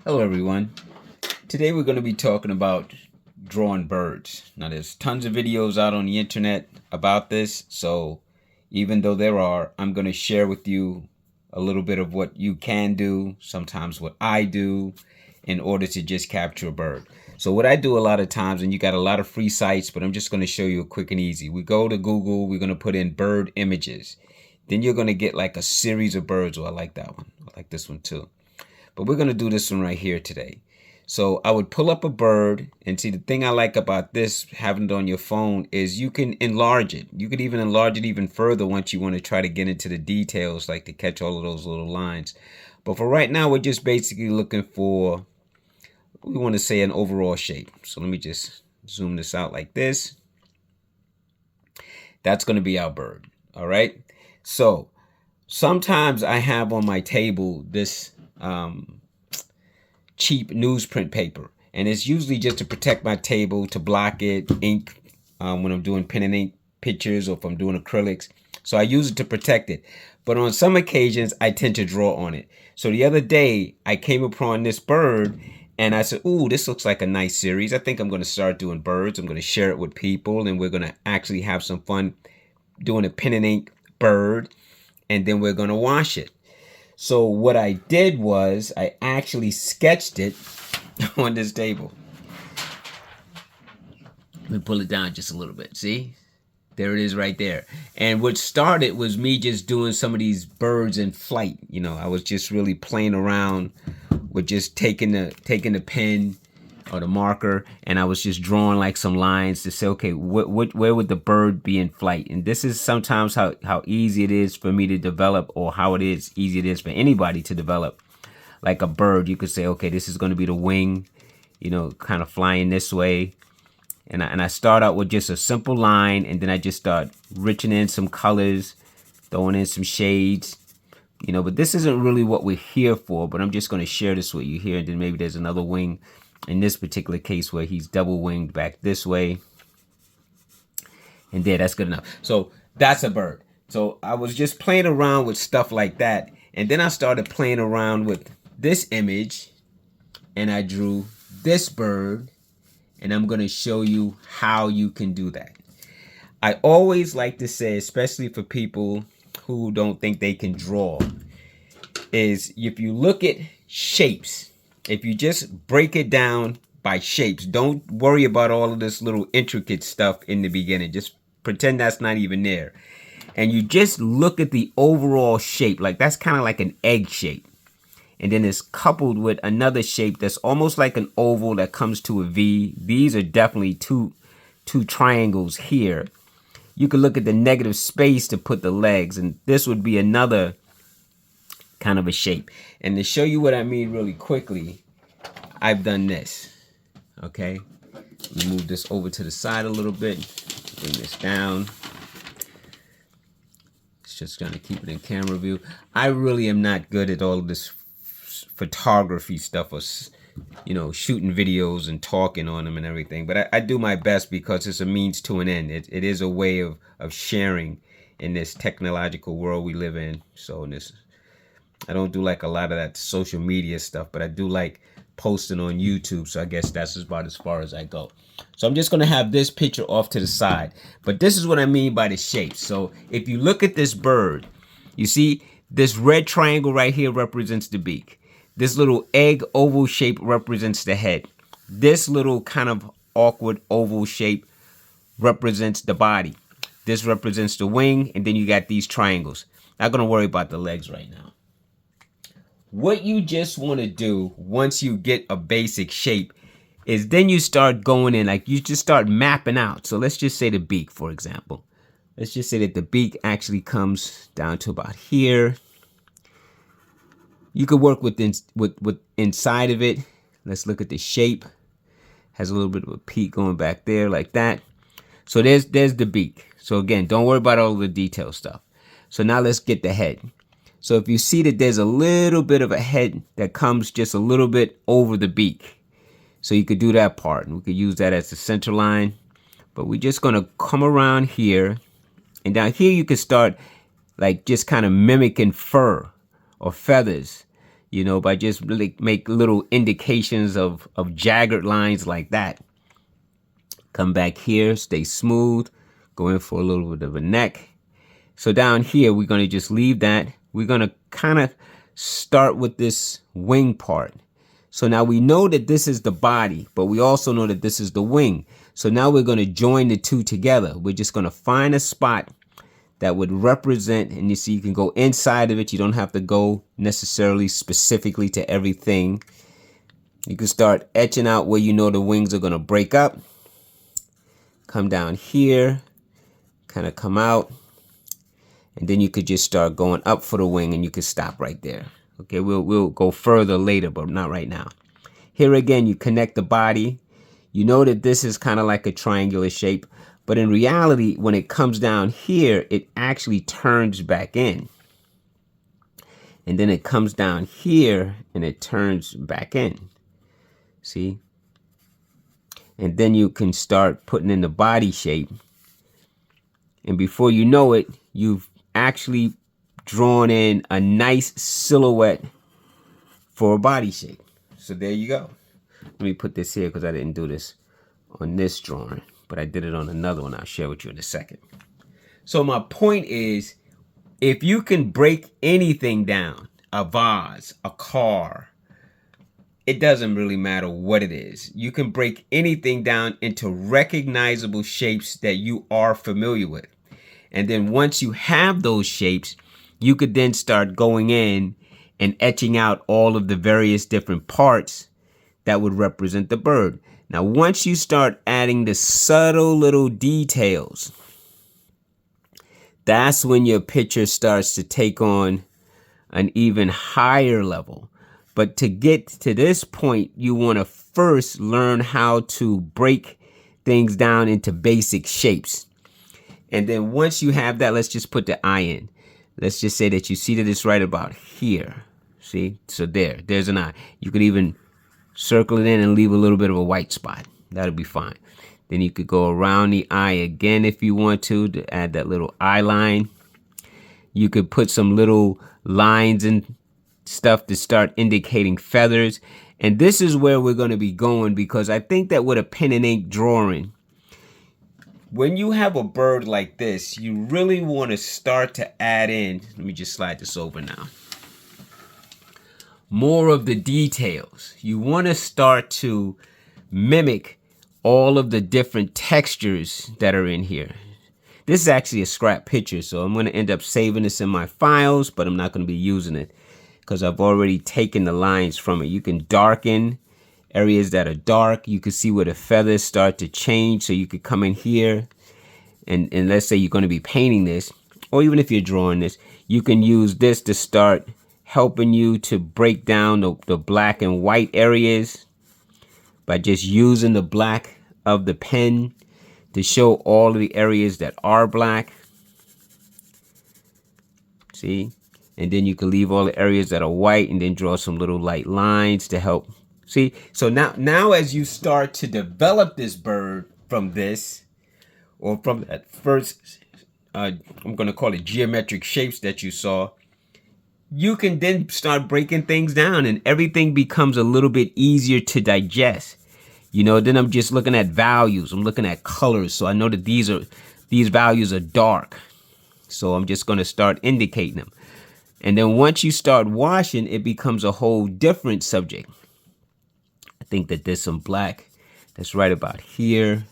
Hello everyone. Today we're going to be talking about drawing birds. Now there's tons of videos out on the internet about this, so even though there are, I'm going to share with you a little bit of what you can do, sometimes what I do in order to just capture a bird. So what I do a lot of times, and you got a lot of free sites, but I'm just going to show you a quick and easy. We go to Google, we're going to put in bird images. Then you're going to get like a series of birds. Oh, I like that one. I like this one too. But we're going to do this one right here today. So I would pull up a bird, and see, the thing I like about this, having it on your phone, is you can enlarge it. You could even enlarge it even further once you want to try to get into the details, like to catch all of those little lines. But for right now, we're just basically looking for, we want to say, an overall shape. So let me just zoom this out like this. That's going to be our bird. All right. So sometimes I have on my table this cheap newsprint paper, and it's usually just to protect my table, to block it, ink, when I'm doing pen and ink pictures, or if I'm doing acrylics. So I use it to protect it. But on some occasions, I tend to draw on it. So the other day, I came upon this bird, and I said, ooh, this looks like a nice series. I think I'm going to start doing birds. I'm going to share it with people, and we're going to actually have some fun doing a pen and ink bird, and then we're going to wash it. So what I did was I actually sketched it on this table. Let me pull it down just a little bit. See? There it is right there. And what started was me just doing some of these birds in flight. You know, I was just really playing around with just taking the pen or the marker, and I was just drawing like some lines to say, okay, where would the bird be in flight? And this is sometimes how easy it is for me to develop, or how easy it is for anybody to develop like a bird. You could say, okay, this is going to be the wing, you know, kind of flying this way. And I start out with just a simple line, and then I just start riching in some colors, throwing in some shades, you know. But this isn't really what we're here for, but I'm just going to share this with you here. And then maybe there's another wing in this particular case where he's double winged back this way. And there, that's good enough. So that's a bird. So I was just playing around with stuff like that. And then I started playing around with this image, and I drew this bird. And I'm going to show you how you can do that. I always like to say, especially for people who don't think they can draw, is if you look at shapes, if you just break it down by shapes, don't worry about all of this little intricate stuff in the beginning. Just pretend that's not even there. And you just look at the overall shape. Like that's kind of like an egg shape. And then it's coupled with another shape that's almost like an oval that comes to a V. These are definitely two triangles here. You could look at the negative space to put the legs, and this would be another kind of a shape. And to show you what I mean really quickly, I've done this. Okay, let me move this over to the side a little bit, bring this down. It's just gonna keep it in camera view. I really am not good at all of this photography stuff, or you know, shooting videos and talking on them and everything, but I do my best because it's a means to an end. It is a way of sharing in this technological world we live in. So in this, I don't do like a lot of that social media stuff, but I do like posting on YouTube. So I guess that's about as far as I go. So I'm just going to have this picture off to the side, but this is what I mean by the shape. So if you look at this bird, you see this red triangle right here represents the beak. This little egg oval shape represents the head. This little kind of awkward oval shape represents the body. This represents the wing, and then you got these triangles. Not going to worry about the legs right now. What you just want to do once you get a basic shape is then you start going in, like you just start mapping out. So let's just say the beak, for example. Let's just say that the beak actually comes down to about here. You could work with inside of it. Let's look at the shape. Has a little bit of a peak going back there like that. So there's the beak. So again, don't worry about all the detail stuff. So now let's get the head. So if you see that there's a little bit of a head that comes just a little bit over the beak. So you could do that part, and we could use that as the center line. But we're just gonna come around here, and down here you can start like just kind of mimicking fur or feathers. you know, by just really make little indications of jagged lines like that. Come back here, stay smooth, go in for a little bit of a neck. So down here, we're going to just leave that. We're going to kind of start with this wing part. So now we know that this is the body, but we also know that this is the wing. So now we're going to join the two together. We're just going to find a spot that would represent, and you see you can go inside of it. You don't have to go necessarily specifically to everything. You can start etching out where you know the wings are going to break up. Come down here, kind of come out. And then you could just start going up for the wing, and you could stop right there. Okay, we'll go further later, but not right now. Here again, you connect the body. You know that this is kind of like a triangular shape, but in reality, when it comes down here, it actually turns back in. And then it comes down here and it turns back in. See? And then you can start putting in the body shape. And before you know it, you've actually drawn in a nice silhouette for a body shape. So there you go. Let me put this here because I didn't do this on this drawing, but I did it on another one I'll share with you in a second. So my point is, if you can break anything down, a vase, a car, it doesn't really matter what it is. You can break anything down into recognizable shapes that you are familiar with. And then once you have those shapes, you could then start going in and etching out all of the various different parts that would represent the bird. Now, once you start adding the subtle little details, that's when your picture starts to take on an even higher level. But to get to this point, you want to first learn how to break things down into basic shapes. And then once you have that, let's just put the eye in. Let's just say that you see that it's right about here. See? So there's an eye. You could even circle it in and leave a little bit of a white spot. That'll be fine. Then you could go around the eye again if you want to add that little eye line. You could put some little lines and stuff to start indicating feathers. And this is where we're going to be going, because I think that with a pen and ink drawing, when you have a bird like this, you really want to start to add in, let me just slide this over now, more of the details. You want to start to mimic all of the different textures that are in here. This is actually a scrap picture, so I'm going to end up saving this in my files, but I'm not going to be using it because I've already taken the lines from it. You can darken areas that are dark. You can see where the feathers start to change, so you could come in here and let's say you're going to be painting this, or even if you're drawing this, you can use this to start helping you to break down the black and white areas by just using the black of the pen to show all of the areas that are black. See? And then you can leave all the areas that are white and then draw some little light lines to help. See? So now as you start to develop this bird from this, or from that first, I'm going to call it geometric shapes that you saw, you can then start breaking things down and everything becomes a little bit easier to digest. You know, then I'm just looking at values. I'm looking at colors. So I know that these values are dark. So I'm just going to start indicating them. And then once you start washing, it becomes a whole different subject. I think that there's some black that's right about here.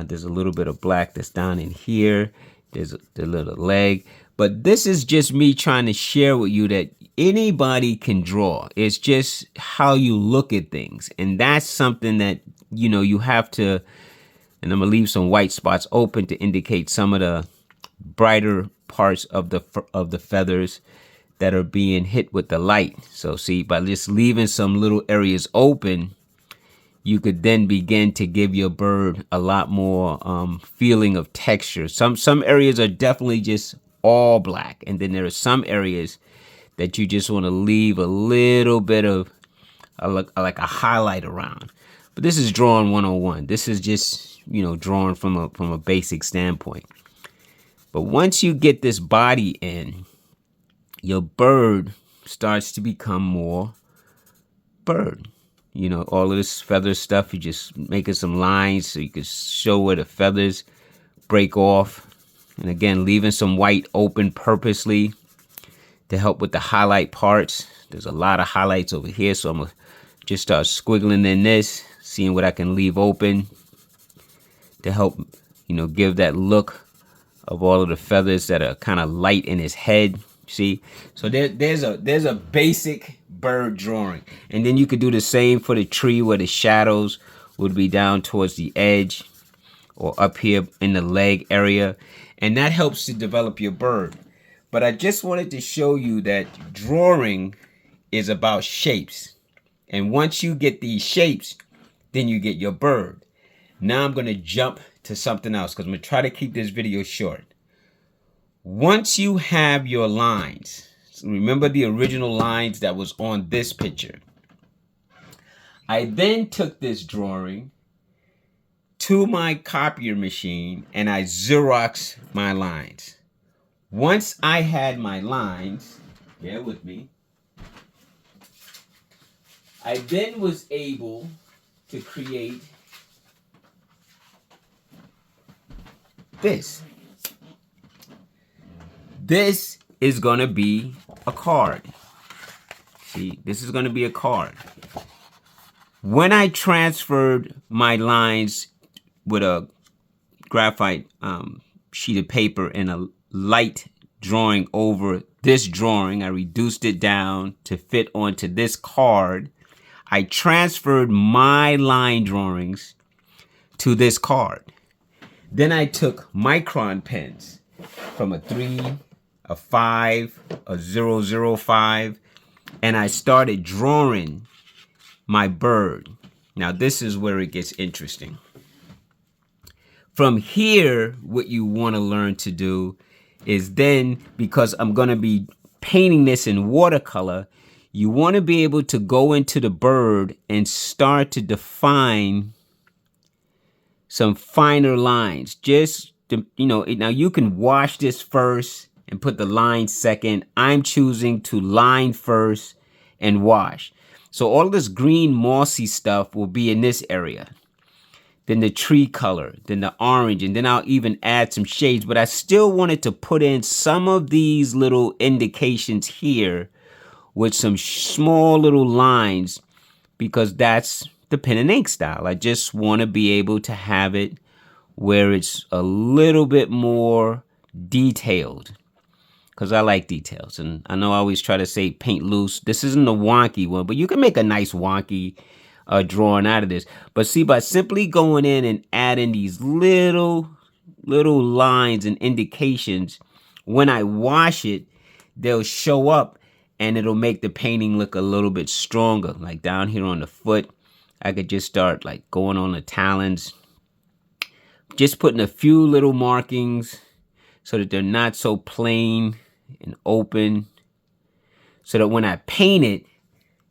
There's a little bit of black that's down in here. There's the little leg. But this is just me trying to share with you that anybody can draw. It's just how you look at things. And that's something that, you know, you have to, and I'm going to leave some white spots open to indicate some of the brighter parts of the feathers that are being hit with the light. So see, by just leaving some little areas open, you could then begin to give your bird a lot more feeling of texture. Some areas are definitely just all black, and then there are some areas that you just want to leave a little bit of like a highlight around. But this is drawing 101. This is just, you know, drawing from a basic standpoint. But once you get this body in, your bird starts to become more bird. You know, all of this feather stuff, you just making some lines so you can show where the feathers break off. And again, leaving some white open purposely to help with the highlight parts. There's a lot of highlights over here, so I'm gonna just start squiggling in this, seeing what I can leave open to help, you know, give that look of all of the feathers that are kind of light in his head. See, so there's a basic bird drawing, and then you could do the same for the tree where the shadows would be down towards the edge or up here in the leg area, and that helps to develop your bird. But I just wanted to show you that drawing is about shapes, and once you get these shapes, then you get your bird. Now I'm going to jump to something else because I'm going to try to keep this video short. Once you have your lines, so remember the original lines that was on this picture. I then took this drawing to my copier machine and I Xeroxed my lines. Once I had my lines, bear with me, I then was able to create this. This is going to be a card. See, this is going to be a card. When I transferred my lines with a graphite sheet of paper and a light drawing over this drawing, I reduced it down to fit onto this card. I transferred my line drawings to this card. Then I took micron pens from a 3, a 5, a 005, and I started drawing my bird. Now this is where it gets interesting. From here, what you want to learn to do is then, because I'm going to be painting this in watercolor, you want to be able to go into the bird and start to define some finer lines. Just to, you know, now you can wash this first and put the line second. I'm choosing to line first and wash. So all this green mossy stuff will be in this area. Then the tree color, then the orange, and then I'll even add some shades. But I still wanted to put in some of these little indications here with some small little lines because that's the pen and ink style. I just want to be able to have it where it's a little bit more detailed because I like details. And I know I always try to say paint loose. This isn't a wonky one, but you can make a nice wonky drawing out of this. But see, by simply going in and adding these little lines and indications, when I wash it, they'll show up and it'll make the painting look a little bit stronger. Like down here on the foot, I could just start like going on the talons, just putting a few little markings so that they're not so plain and open, so that when I paint it,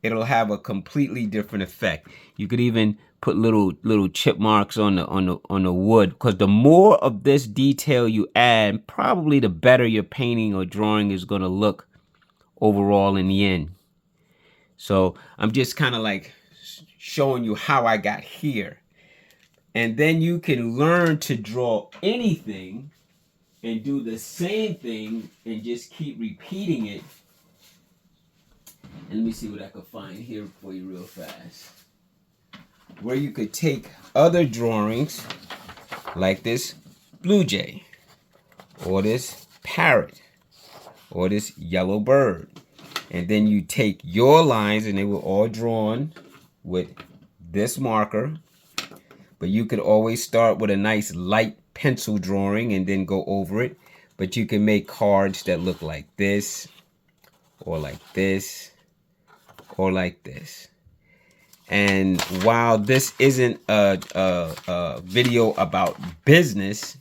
it'll have a completely different effect. You could even put little chip marks on the wood, because the more of this detail you add, probably the better your painting or drawing is going to look overall in the end. So I'm just kind of like showing you how I got here. And then you can learn to draw anything and do the same thing and just keep repeating it. And let me see what I can find here for you real fast. Where you could take other drawings like this blue jay, or this parrot, or this yellow bird. And then you take your lines, and they were all drawn with this marker. But you could always start with a nice light pencil drawing and then go over it. But you can make cards that look like this, or like this, or like this. And while this isn't a video about business,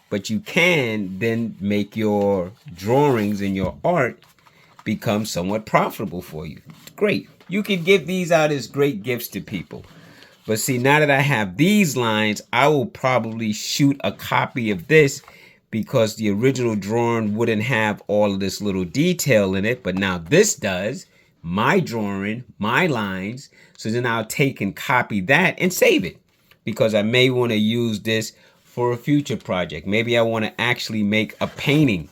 but you can then make your drawings and your art become somewhat profitable for you. Great. You can give these out as great gifts to people. But see, now that I have these lines, I will probably shoot a copy of this because the original drawing wouldn't have all of this little detail in it, but now this does. My drawing, my lines. So then I'll take and copy that and save it, because I may want to use this for a future project. Maybe I want to actually make a painting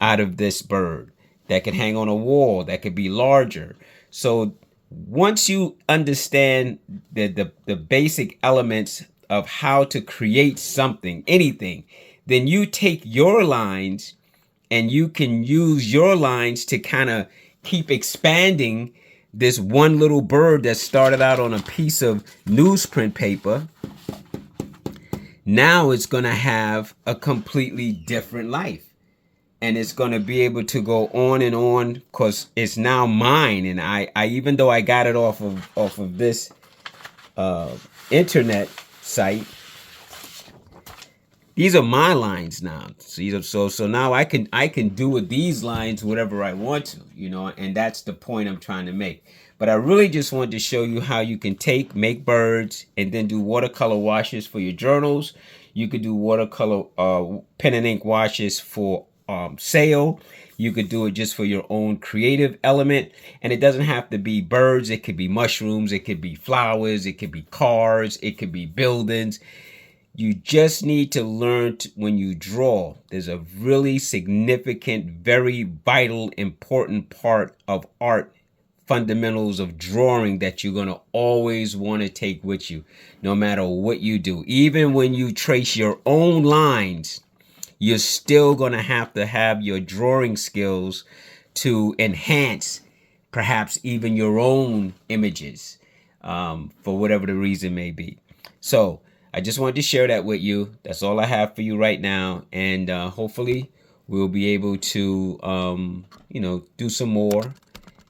out of this bird that could hang on a wall, that could be larger. So once you understand the basic elements of how to create something, anything, then you take your lines and you can use your lines to kind of keep expanding this one little bird that started out on a piece of newsprint paper. Now it's going to have a completely different life. And it's going to be able to go on and on, because it's now mine. And I even though I got it off of this internet site, these are my lines now. So now I can do with these lines whatever I want to, and that's the point I'm trying to make. But I really just wanted to show you how you can make birds and then do watercolor washes for your journals. You could do watercolor pen and ink washes for sale. You could do it just for your own creative element, and it doesn't have to be birds. It could be mushrooms, it could be flowers, it could be cars, it could be buildings. You just need to learn when you draw, there's a really significant, very vital, important part of art, fundamentals of drawing, that you're going to always want to take with you no matter what you do. Even when you trace your own lines, you're still going to have your drawing skills to enhance perhaps even your own images, for whatever the reason may be. So I just wanted to share that with you. That's all I have for you right now. And hopefully we'll be able to, do some more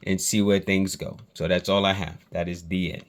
and see where things go. So that's all I have. That is the end.